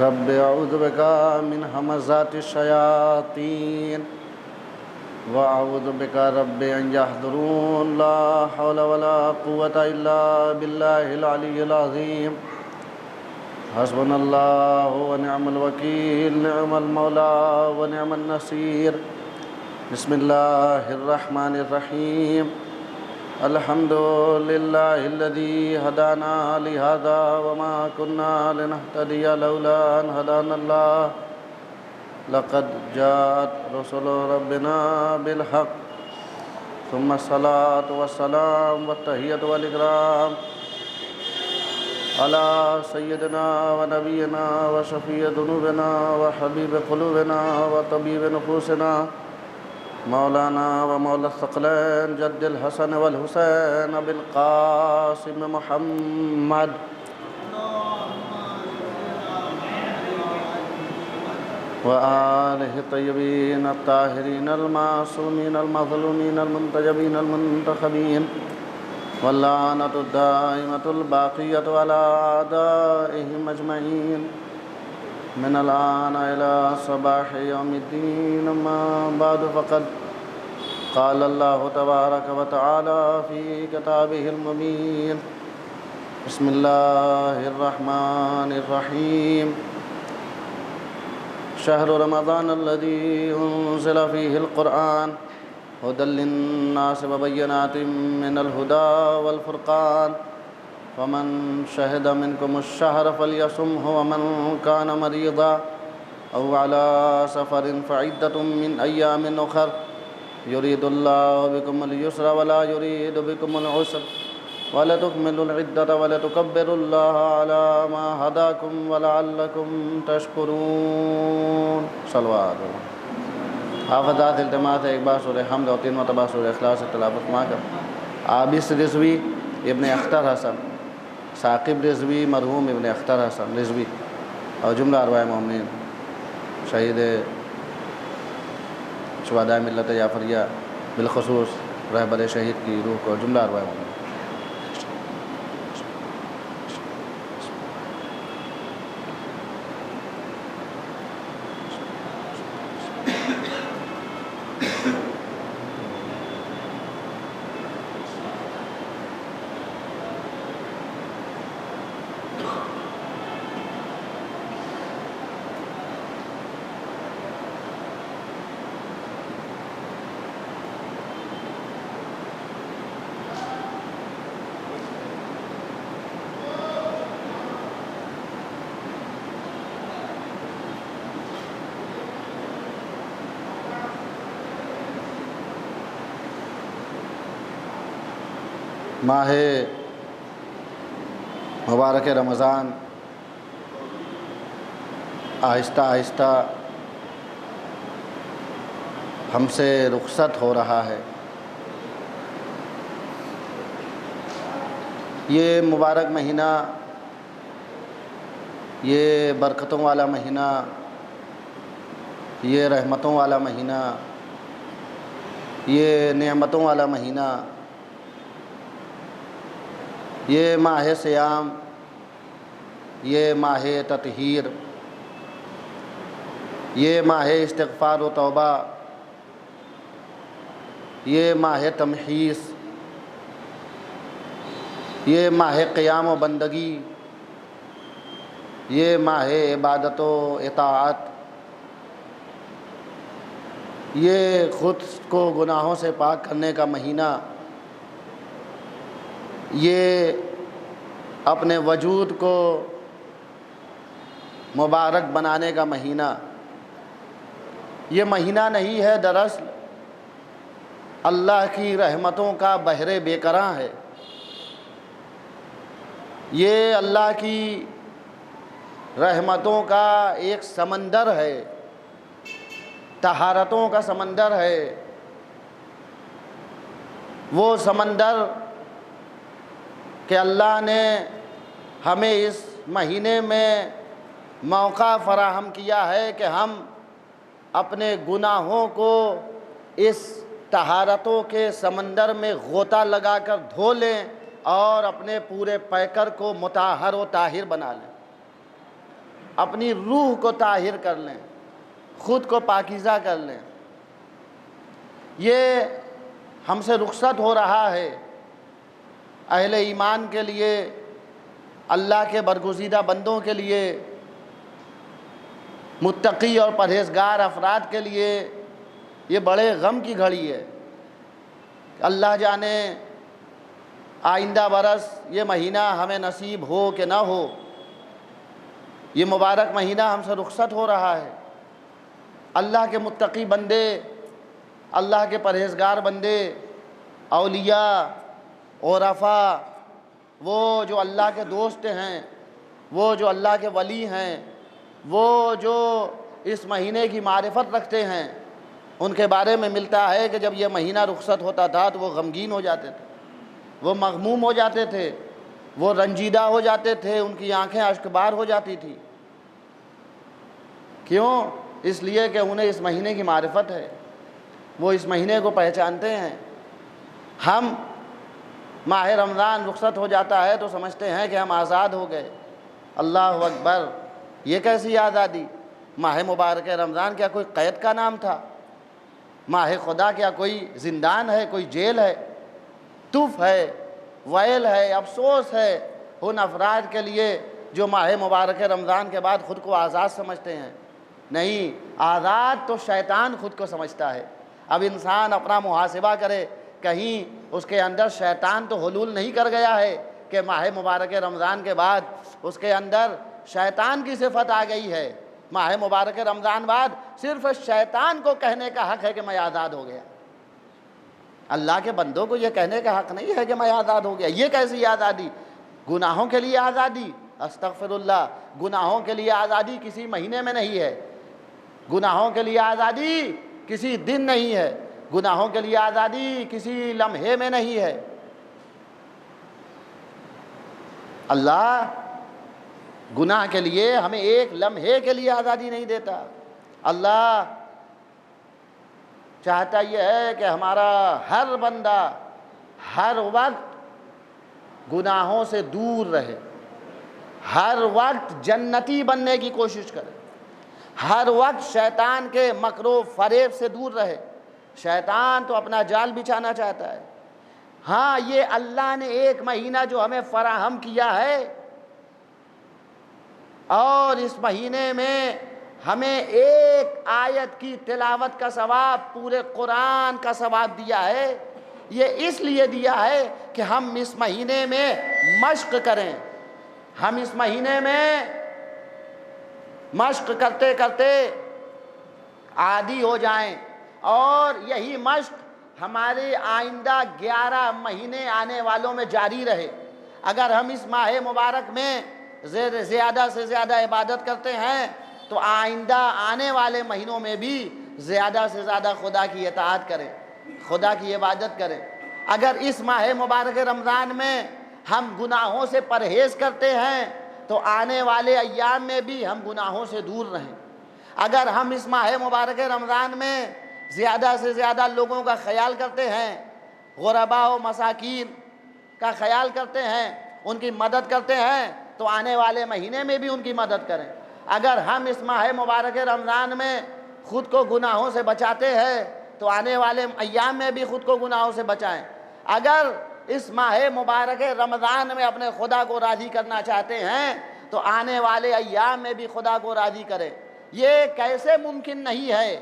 رب اعوذ بک من همزات الشیاطین واعوذ بک رب ان یحضرون لا حول ولا قوة الا باللہ العلی العظیم حسبنا اللہ ونعم الوکیل نعم المولا ونعم النصیر بسم اللہ الرحمن الرحیم الحمد للہ الذی ہدانا لہذا وما كنا لنہتدی لولا ان ہدانا اللہ لقد جاءت رسل ربنا بالحق ثم الصلاة والسلام والتحیۃ والاکرام علی سیدنا ونبینا وشفیع ذنوبنا وحبیب قلوبنا وطبیب نفوسنا مولانا ومولا الثقلین جد الحسن والحسین بالقاسم محمد وآلہ الطیبین الطاہرین المعصومین المظلومین المنتجبین المنتخبین واللعنۃ الدائمۃ الباقیۃ علی اعدائہم اجمعین من الآن إلى صباح يوم الدين أما بعد فقد قال الله تبارك وتعالى في كتابه المبين بسم الله الرحمن الرحيم شهر رمضان الذي أنزل فيه القرآن هدى للناس وبينات من الهدى والفرقان فمن شهد منكم الشهر فليصمه ومن كان مريضا أو على سفر فعدة من أيام أخر يريد الله بكم اليسر ولا يريد بكم العسر ولتكملوا العدة ولتكبروا الله على ما هداكم ولعلكم تشكرون صلوات اللہ حافظات التماس ایک بار سورہ حمد اور 3 مرتبہ سورہ اخلاص سے تلاوت فرما کر عابس رضوی ابن اختر حسن ثاقب رضوی مرحوم ابن اختر حسن رضوی اور جملہ ارواح مومنین شہید شہداء ملت جعفریہ بالخصوص رہبر شہید کی روح کو جملہ ارواح مومنین ماہ مبارک رمضان آہستہ آہستہ ہم سے رخصت ہو رہا ہے۔ یہ مبارک مہینہ، یہ برکتوں والا مہینہ، یہ رحمتوں والا مہینہ، یہ نعمتوں والا مہینہ، یہ ماہ صیام، یہ ماہ تطہیر، یہ ماہ استغفار و توبہ، یہ ماہ تمحیص، یہ ماہ قیام و بندگی، یہ ماہ عبادت و اطاعت، یہ خود کو گناہوں سے پاک کرنے کا مہینہ، یہ اپنے وجود کو مبارک بنانے کا مہینہ۔ یہ مہینہ نہیں ہے، دراصل اللہ کی رحمتوں کا بحر بے کراں ہے۔ یہ اللہ کی رحمتوں کا ایک سمندر ہے، طہارتوں کا سمندر ہے۔ وہ سمندر کہ اللہ نے ہمیں اس مہینے میں موقع فراہم کیا ہے کہ ہم اپنے گناہوں کو اس طہارتوں کے سمندر میں غوطہ لگا کر دھو لیں اور اپنے پورے پیکر کو مطہر و طاہر بنا لیں۔ اپنی روح کو طاہر کر لیں، خود کو پاکیزہ کر لیں۔ یہ ہم سے رخصت ہو رہا ہے اہل ایمان کے لیے، اللہ کے برگزیدہ بندوں کے لیے، متقی اور پرہیزگار افراد کے لیے یہ بڑے غم کی گھڑی ہے۔ اللہ جانے آئندہ برس یہ مہینہ ہمیں نصیب ہو کہ نہ ہو، یہ مبارک مہینہ ہم سے رخصت ہو رہا ہے۔ اللہ کے متقی بندے، اللہ کے پرہیزگار بندے، اولیاء، عرفاء، وہ جو اللہ کے دوست ہیں، وہ جو اللہ کے ولی ہیں، وہ جو اس مہینے کی معرفت رکھتے ہیں، ان کے بارے میں ملتا ہے کہ جب یہ مہینہ رخصت ہوتا تھا تو وہ غمگین ہو جاتے تھے، وہ مغموم ہو جاتے تھے، وہ رنجیدہ ہو جاتے تھے، ان کی آنکھیں اشکبار ہو جاتی تھی۔ کیوں؟ اس لیے کہ انہیں اس مہینے کی معرفت ہے، وہ اس مہینے کو پہچانتے ہیں۔ ہم ماہ رمضان رخصت ہو جاتا ہے تو سمجھتے ہیں کہ ہم آزاد ہو گئے۔ اللہ اکبر! یہ کیسی آزادی؟ ماہ مبارک رمضان کیا کوئی قید کا نام تھا؟ ماہ خدا کیا کوئی زندان ہے، کوئی جیل ہے؟ تف ہے، ویل ہے، افسوس ہے ان افراد کے لیے جو ماہ مبارک رمضان کے بعد خود کو آزاد سمجھتے ہیں۔ نہیں، آزاد تو شیطان خود کو سمجھتا ہے۔ اب انسان اپنا محاسبہ کرے، کہیں اس کے اندر شیطان تو حلول نہیں کر گیا ہے کہ ماہ مبارک رمضان کے بعد اس کے اندر شیطان کی صفت آ گئی ہے۔ ماہ مبارک رمضان بعد صرف شیطان کو کہنے کا حق ہے کہ میں آزاد ہو گیا، اللہ کے بندوں کو یہ کہنے کا حق نہیں ہے کہ میں آزاد ہو گیا۔ یہ کیسی آزادی؟ گناہوں کے لیے آزادی؟ استغفر اللہ! گناہوں کے لیے آزادی کسی مہینے میں نہیں ہے، گناہوں کے لیے آزادی کسی دن نہیں ہے، گناہوں کے لیے آزادی کسی لمحے میں نہیں ہے۔ اللہ گناہ کے لیے ہمیں ایک لمحے کے لیے آزادی نہیں دیتا۔ اللہ چاہتا یہ ہے کہ ہمارا ہر بندہ ہر وقت گناہوں سے دور رہے، ہر وقت جنتی بننے کی کوشش کرے، ہر وقت شیطان کے مکر و فریب سے دور رہے۔ شیطان تو اپنا جال بچھانا چاہتا ہے۔ ہاں، یہ اللہ نے ایک مہینہ جو ہمیں فراہم کیا ہے، اور اس مہینے میں ہمیں ایک آیت کی تلاوت کا ثواب پورے قرآن کا ثواب دیا ہے، یہ اس لیے دیا ہے کہ ہم اس مہینے میں مشق کریں، ہم اس مہینے میں مشق کرتے کرتے عادی ہو جائیں، اور یہی مشق ہمارے آئندہ 11 مہینے آنے والوں میں جاری رہے۔ اگر ہم اس ماہ مبارک میں زیادہ سے زیادہ عبادت کرتے ہیں تو آئندہ آنے والے مہینوں میں بھی زیادہ سے زیادہ خدا کی اطاعت کریں، خدا کی عبادت کریں۔ اگر اس ماہ مبارک رمضان میں ہم گناہوں سے پرہیز کرتے ہیں تو آنے والے ایام میں بھی ہم گناہوں سے دور رہیں۔ اگر ہم اس ماہ مبارک رمضان میں زیادہ سے زیادہ لوگوں کا خیال کرتے ہیں، غرباء و مساکین کا خیال کرتے ہیں، ان کی مدد کرتے ہیں، تو آنے والے مہینے میں بھی ان کی مدد کریں۔ اگر ہم اس ماہ مبارک رمضان میں خود کو گناہوں سے بچاتے ہیں تو آنے والے ایام میں بھی خود کو گناہوں سے بچائیں۔ اگر اس ماہ مبارک رمضان میں اپنے خدا کو راضی کرنا چاہتے ہیں تو آنے والے ایام میں بھی خدا کو راضی کریں۔ یہ کیسے ممکن نہیں ہے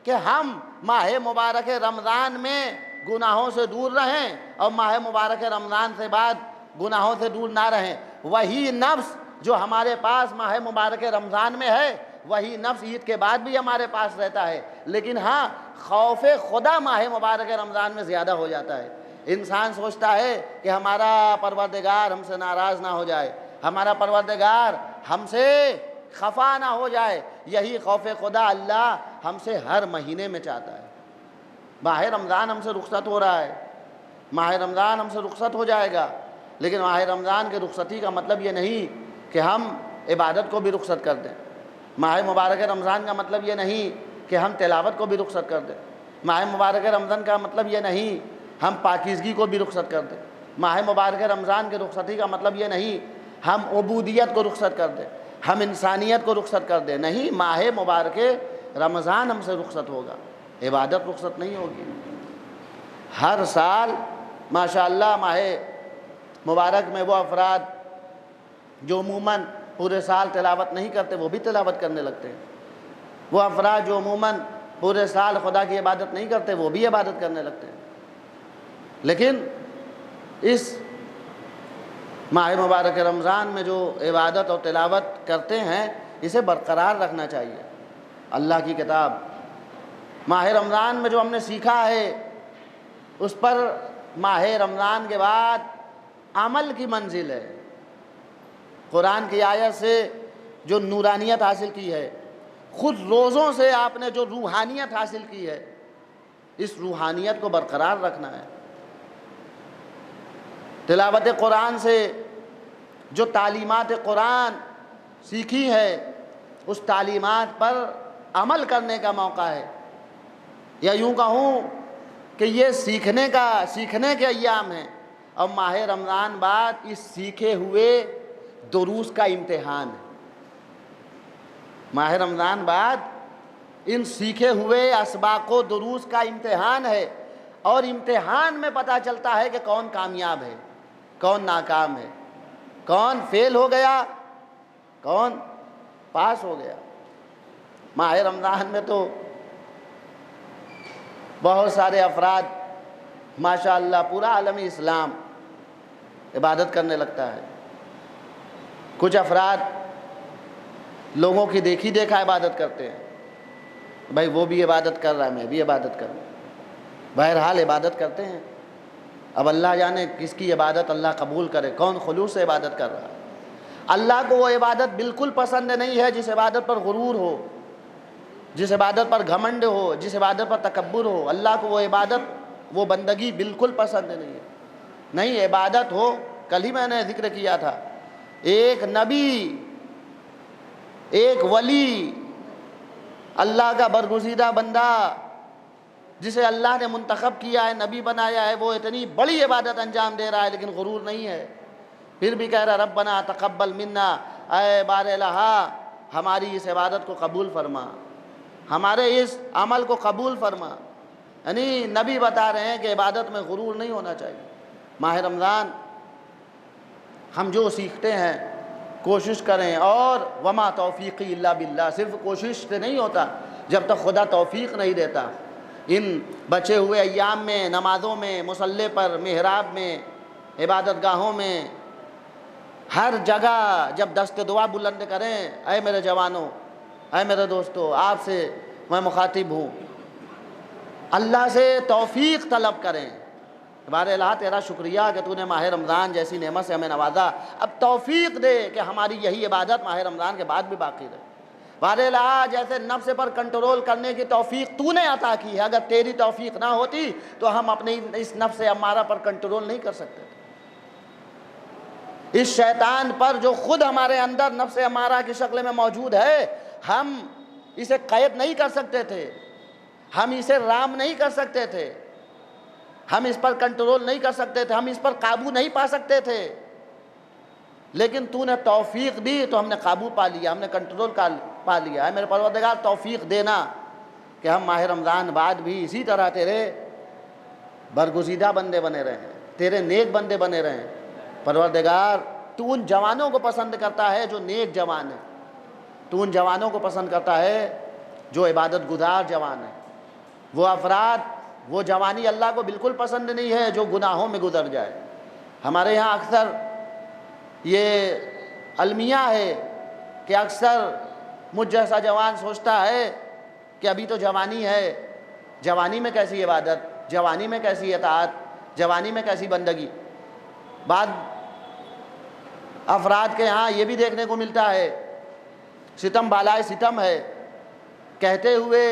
کہ ہم ماہ مبارک رمضان میں گناہوں سے دور رہیں اور ماہ مبارک رمضان سے بعد گناہوں سے دور نہ رہیں؟ وہی نفس جو ہمارے پاس ماہ مبارک رمضان میں ہے، وہی نفس عید کے بعد بھی ہمارے پاس رہتا ہے، لیکن ہاں خوف خدا ماہ مبارک رمضان میں زیادہ ہو جاتا ہے۔ انسان سوچتا ہے کہ ہمارا پروردگار ہم سے ناراض نہ ہو جائے، ہمارا پروردگار ہم سے خفا نہ ہو جائے۔ یہی خوف خدا اللہ ہم سے ہر مہینے میں چاہتا ہے۔ ماہ رمضان ہم سے رخصت ہو رہا ہے، ماہ رمضان ہم سے رخصت ہو جائے گا، لیکن ماہ رمضان کی رخصتی کا مطلب یہ نہیں کہ ہم عبادت کو بھی رخصت کر دیں۔ ماہ مبارک رمضان کا مطلب یہ نہیں کہ ہم تلاوت کو بھی رخصت کر دیں۔ ماہ مبارک رمضان کا مطلب یہ نہیں ہم پاکیزگی کو بھی رخصت کر دیں۔ ماہ مبارک رمضان کی رخصتی کا مطلب یہ نہیں ہم عبودیت کو رخصت کر دیں۔ ہم انسانیت کو رخصت کر دیں، نہیں، ماہ مبارک رمضان ہم سے رخصت ہوگا، عبادت رخصت نہیں ہوگی۔ ہر سال ماشاءاللہ ماہ مبارک میں وہ افراد جو عموماً پورے سال تلاوت نہیں کرتے وہ بھی تلاوت کرنے لگتے ہیں، وہ افراد جو عموماً پورے سال خدا کی عبادت نہیں کرتے وہ بھی عبادت کرنے لگتے ہیں۔ لیکن اس ماہ مبارک رمضان میں جو عبادت اور تلاوت کرتے ہیں اسے برقرار رکھنا چاہیے۔ اللہ کی کتاب ماہ رمضان میں جو ہم نے سیکھا ہے اس پر ماہ رمضان کے بعد عمل کی منزل ہے۔ قرآن کی آیت سے جو نورانیت حاصل کی ہے، خود روزوں سے آپ نے جو روحانیت حاصل کی ہے، اس روحانیت کو برقرار رکھنا ہے۔ تلاوت قرآن سے جو تعلیمات قرآن سیکھی ہے اس تعلیمات پر عمل کرنے کا موقع ہے، یا یوں کہوں کہ یہ سیکھنے کے ایام ہیں، اور ماہ رمضان بعد اس سیکھے ہوئے دروس کا امتحان ہے۔ ماہ رمضان بعد ان سیکھے ہوئے اسباق و دروس کا امتحان ہے، اور امتحان میں پتہ چلتا ہے کہ کون کامیاب ہے، کون ناکام ہے، کون فیل ہو گیا، کون پاس ہو گیا۔ ماہ رمضان میں تو بہت سارے افراد ماشاءاللہ پورا عالم اسلام عبادت کرنے لگتا ہے۔ کچھ افراد لوگوں کی دیکھی دیکھا عبادت کرتے ہیں، بھائی وہ بھی عبادت کر رہا ہے میں بھی عبادت کروں، بہرحال عبادت کرتے ہیں۔ اب اللہ جانے کس کی عبادت اللہ قبول کرے، کون خلوص سے عبادت کر رہا ہے۔ اللہ کو وہ عبادت بالکل پسند نہیں ہے جس عبادت پر غرور ہو، جس عبادت پر گھمنڈ ہو، جس عبادت پر تکبر ہو۔ اللہ کو وہ عبادت، وہ بندگی بالکل پسند نہیں ہے۔ نہیں، عبادت ہو، کل ہی میں نے ذکر کیا تھا، ایک نبی، ایک ولی، اللہ کا برگزیدہ بندہ جسے اللہ نے منتخب کیا ہے، نبی بنایا ہے، وہ اتنی بڑی عبادت انجام دے رہا ہے لیکن غرور نہیں ہے، پھر بھی کہہ رہا ربنا تقبل منا، اے بار الہا ہماری اس عبادت کو قبول فرما، ہمارے اس عمل کو قبول فرما۔ یعنی نبی بتا رہے ہیں کہ عبادت میں غرور نہیں ہونا چاہیے۔ ماہ رمضان ہم جو سیکھتے ہیں کوشش کریں، اور وما توفیقی الا باللہ، صرف کوشش سے نہیں ہوتا جب تک خدا توفیق نہیں دیتا۔ ان بچے ہوئے ایام میں، نمازوں میں، مصلی پر، محراب میں، عبادت گاہوں میں، ہر جگہ جب دست دعا بلند کریں، اے میرے جوانوں، اے میرے دوستو، آپ سے میں مخاطب ہوں، اللہ سے توفیق طلب کریں۔ بار الہ تیرا شکریہ کہ تو نے ماہ رمضان جیسی نعمت سے ہمیں نوازا، اب توفیق دے کہ ہماری یہی عبادت ماہ رمضان کے بعد بھی باقی رہے۔ بار الہ جیسے نفس پر کنٹرول کرنے کی توفیق تو نے عطا کی ہے، اگر تیری توفیق نہ ہوتی تو ہم اپنی اس نفس امارہ پر کنٹرول نہیں کر سکتے تھے۔ اس شیطان پر جو خود ہمارے اندر نفس امارہ کی شکل میں موجود ہے، ہم اسے قید نہیں کر سکتے تھے، ہم اسے رام نہیں کر سکتے تھے، ہم اس پر کنٹرول نہیں کر سکتے تھے، ہم اس پر قابو نہیں پا سکتے تھے، لیکن تو نے توفیق دی تو ہم نے قابو پا لیا، ہم نے کنٹرول پا لیا ہے۔ میرے پروردگار توفیق دینا کہ ہم ماہ رمضان بعد بھی اسی طرح تیرے برگزیدہ بندے بنے رہیں، تیرے نیک بندے بنے رہیں۔ پروردگار تو ان جوانوں کو پسند کرتا ہے جو نیک جوان ہیں، تو ان جوانوں کو پسند کرتا ہے جو عبادت گزار جوان ہیں۔ وہ افراد، وہ جوانی اللہ کو بالکل پسند نہیں ہے جو گناہوں میں گزر جائے۔ ہمارے یہاں اکثر یہ المیہ ہے کہ اکثر مجھ جیسا جوان سوچتا ہے کہ ابھی تو جوانی ہے، جوانی میں کیسی عبادت، جوانی میں کیسی اطاعت، جوانی میں کیسی بندگی۔ بعض افراد کے ہاں یہ بھی دیکھنے کو ملتا ہے، ستم بالائے ستم ہے، کہتے ہوئے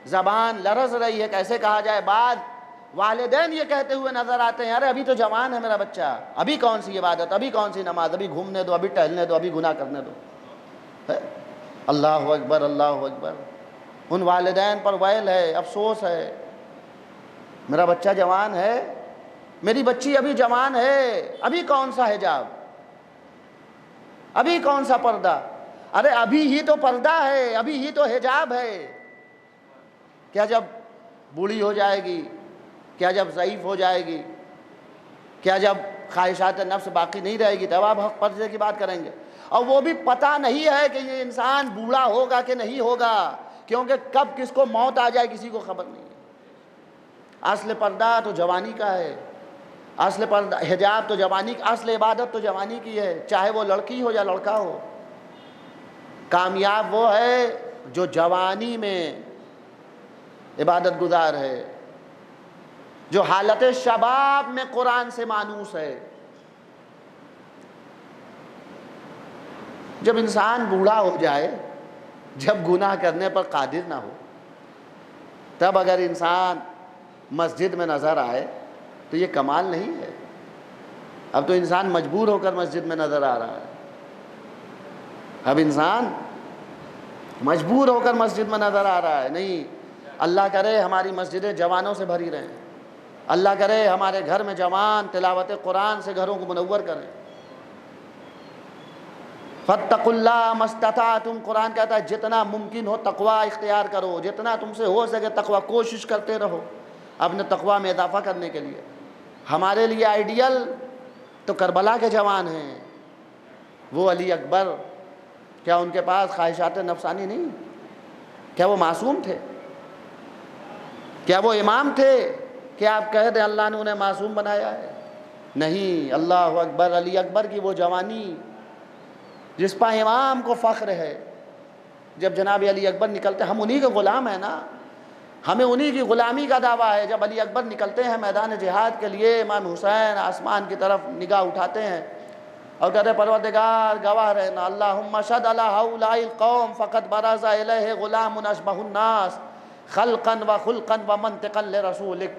زبان لرز رہی ہے، کیسے کہا جائے۔ بعض والدین یہ کہتے ہوئے نظر آتے ہیں، ارے ابھی تو جوان ہے میرا بچہ، ابھی کون سی عبادت، ابھی کون سی نماز، ابھی گھومنے دو، ابھی ٹہلنے دو، ابھی گناہ کرنے دو۔ اللہ اکبر، اللہ اکبر۔ ان والدین پر ویل ہے، افسوس ہے، میرا بچہ جوان ہے، میری بچی ابھی جوان ہے، ابھی کون سا حجاب۔ ابھی کون سا پردہ؟ ارے ابھی ہی تو پردہ ہے، ابھی ہی تو حجاب ہے۔ کیا جب بوڑھی ہو جائے گی، کیا جب ضعیف ہو جائے گی، کیا جب خواہشات نفس باقی نہیں رہے گی تب آپ حق پردے کی بات کریں گے؟ اور وہ بھی پتہ نہیں ہے کہ یہ انسان بوڑھا ہوگا کہ نہیں ہوگا، کیونکہ کب کس کو موت آ جائے کسی کو خبر نہیں ہے۔ اصل پردہ تو جوانی کا ہے، اصل پردہ حجاب تو جوانی کا، اصل عبادت تو جوانی کی ہے، چاہے وہ لڑکی ہو یا لڑکا ہو۔ کامیاب وہ ہے جو جوانی میں عبادت گزار ہے، جو حالت شباب میں قرآن سے مانوس ہے۔ جب انسان بوڑھا ہو جائے، جب گناہ کرنے پر قادر نہ ہو، تب اگر انسان مسجد میں نظر آئے تو یہ کمال نہیں ہے۔ اب تو انسان مجبور ہو کر مسجد میں نظر آ رہا ہے، اب انسان مجبور ہو کر مسجد میں نظر آ رہا ہے۔ نہیں، اللہ کرے ہماری مسجدیں جوانوں سے بھری رہیں، اللہ کرے ہمارے گھر میں جوان تلاوت قرآن سے گھروں کو منور کریں۔ فَاتَّقُوا اللَّهَ مَا اسْتَطَعْتُمْ، قرآن کہتا ہے جتنا ممکن ہو تقوی اختیار کرو، جتنا تم سے ہو سکے تقوی کوشش کرتے رہو اپنے تقوی میں اضافہ کرنے کے لیے۔ ہمارے لیے آئیڈیل تو کربلا کے جوان ہیں، وہ علی اکبر، کیا ان کے پاس خواہشات نفسانی نہیں؟ کیا وہ معصوم تھے؟ کیا وہ امام تھے کہ آپ کہہ دیں اللہ نے انہیں معصوم بنایا ہے؟ نہیں، اللہ اکبر، علی اکبر کی وہ جوانی جس پر امام کو فخر ہے۔ جب جناب علی اکبر نکلتے، ہم انہی کے غلام ہیں نا، ہمیں انہی کی غلامی کا دعویٰ ہے۔ جب علی اکبر نکلتے ہیں میدان جہاد کے لیے، امام حسین آسمان کی طرف نگاہ اٹھاتے ہیں اور کہتے ہیں پروردگار گواہ رہنا، اللہم شہد علی ہؤلاء القوم فقد برز الیہ غلام اشبہ الناس خلقا و خلقا و منطقا لرسولک۔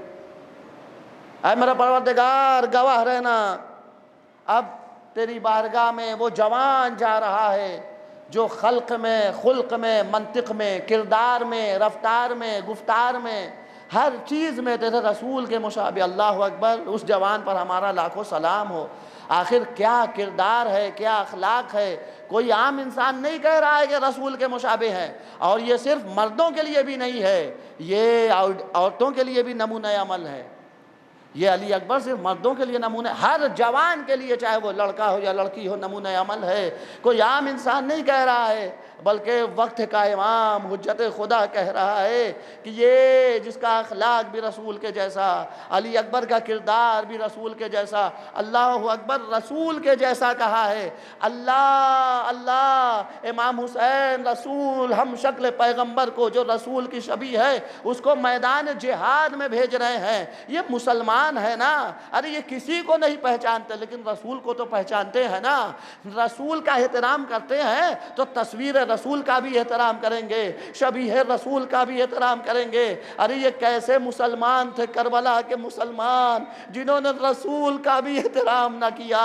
اے میرا پروردگار گواہ رہنا، اب تیری بارگاہ میں وہ جوان جا رہا ہے جو خلق میں، خلق میں، منطق میں، کردار میں، رفتار میں، گفتار میں، ہر چیز میں تیرے رسول کے مشابہ۔ اللہ اکبر، اس جوان پر ہمارا لاکھوں سلام ہو۔ آخر کیا کردار ہے، کیا اخلاق ہے، کوئی عام انسان نہیں کہہ رہا ہے کہ رسول کے مشابہ ہیں۔ اور یہ صرف مردوں کے لیے بھی نہیں ہے، یہ عورتوں کے لیے بھی نمونہ عمل ہے۔ یہ علی اکبر صرف مردوں کے لیے نمونہ، ہر جوان کے لیے، چاہے وہ لڑکا ہو یا لڑکی ہو، نمونہ عمل ہے۔ کوئی عام انسان نہیں کہہ رہا ہے، بلکہ وقت کا امام حجت خدا کہہ رہا ہے کہ یہ جس کا اخلاق بھی رسول کے جیسا، علی اکبر کا کردار بھی رسول کے جیسا، اللہ اکبر، رسول کے جیسا کہا ہے۔ اللہ اللہ، امام حسین رسول، ہم شکل پیغمبر کو جو رسول کی شبیہ ہے اس کو میدان جہاد میں بھیج رہے ہیں۔ یہ مسلمان ہے نا، ارے یہ کسی کو نہیں پہچانتے لیکن رسول کو تو پہچانتے ہیں نا۔ رسول کا احترام کرتے ہیں تو تصویر رسول کا بھی احترام کریں گے، شبیہ رسول کا بھی احترام کریں گے۔ ارے یہ کیسے مسلمان تھے کربلا کے مسلمان جنہوں نے رسول کا بھی احترام نہ کیا۔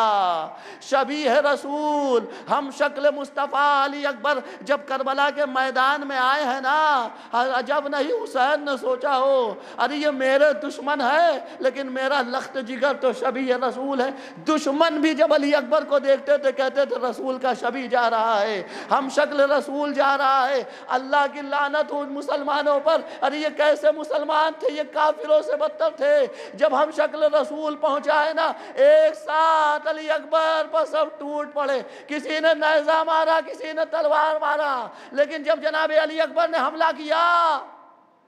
شبیہ رسول، ہم شکل مصطفیٰ علی اکبر جب کربلا کے میدان میں آئے ہیں نا، عجب نہیں حسین نے سوچا ہو ارے یہ میرے دشمن ہے لیکن میرا لخت جگر تو شبیہ رسول ہے۔ دشمن بھی جب علی اکبر کو دیکھتے تھے کہتے تھے رسول کا شبیہ جا رہا ہے، ہم شکل رسول جا رہا ہے۔ اللہ کی لعنت ہو ان مسلمانوں پر، ارے یہ کیسے مسلمان تھے، یہ کافروں سے بدتر تھے۔ جب ہم شکل رسول پہنچائے نا، ایک ساتھ علی اکبر پر سب ٹوٹ پڑے، کسی نے نیزہ مارا، کسی نے تلوار مارا، لیکن جب جناب علی اکبر نے حملہ کیا،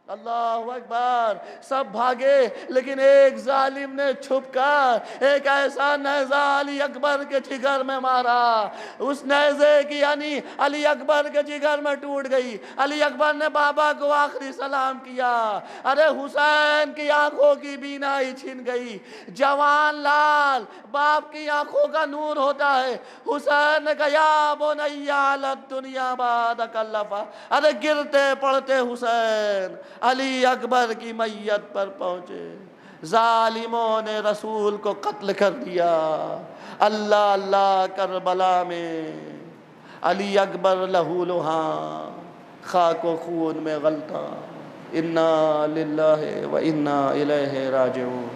اللہ اکبر، سب بھاگے لیکن ایک ظالم نے چھپ کر ایک ایسا نیزہ علی اکبر کے جگر میں مارا، اس نیزے کی یعنی علی اکبر کے جگر میں ٹوٹ گئی۔ علی اکبر نے بابا کو آخری سلام کیا، ارے حسین کی آنکھوں کی بینائی چھن گئی۔ جوان لال باپ کی آنکھوں کا نور ہوتا ہے۔ حسین نے کہا یا بنی علی الدنیا بعدک اللفا، ارے گرتے پڑتے حسین علی اکبر کی میت پر پہنچے۔ ظالموں نے رسول کو قتل کر دیا۔ اللہ اللہ، کربلا میں علی اکبر لہو لہاں، خاک و خون میں غلطاں، انا للہ و انا الیہ راجعون۔